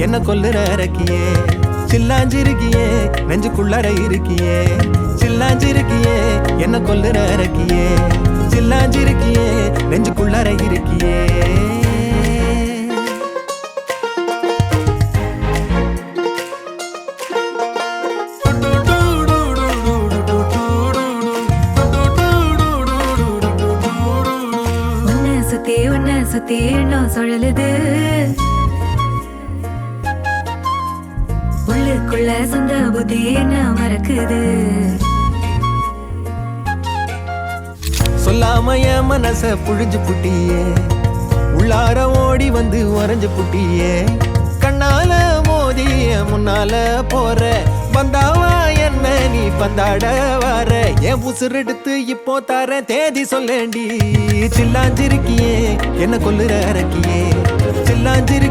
என்ன கொல்லுற அரக்கியே சில்லாஞ்சிருக்கியே நெஞ்சுக்குள்ளற இருக்கியே சில்லாஞ்சிருக்கியே என்ன கொல்லுற அரக்கியே சில்லாஞ்சிருக்கியே நெஞ்சுக்குள்ளற இருக்கியே சுத்தி எண்ணம் சுழலுது உள்ளுக்குள்ள சொந்த புத்தி என்ன மறக்குது சொல்லாம என் மனச புழிஞ்சு புட்டியே உள்ளார ஓடி வந்து உறைஞ்சு புட்டியே கண்ணால மோதிய முன்னால போற வந்தாவா என்ன நீ பந்தாட வார என் உசுர் எடுத்து இப்போ தர தேதி சொல்லேண்டி சில்லாஞ்சிருக்கியே என்ன கொல்லுற அரக்கியே சில்லாஞ்சிரு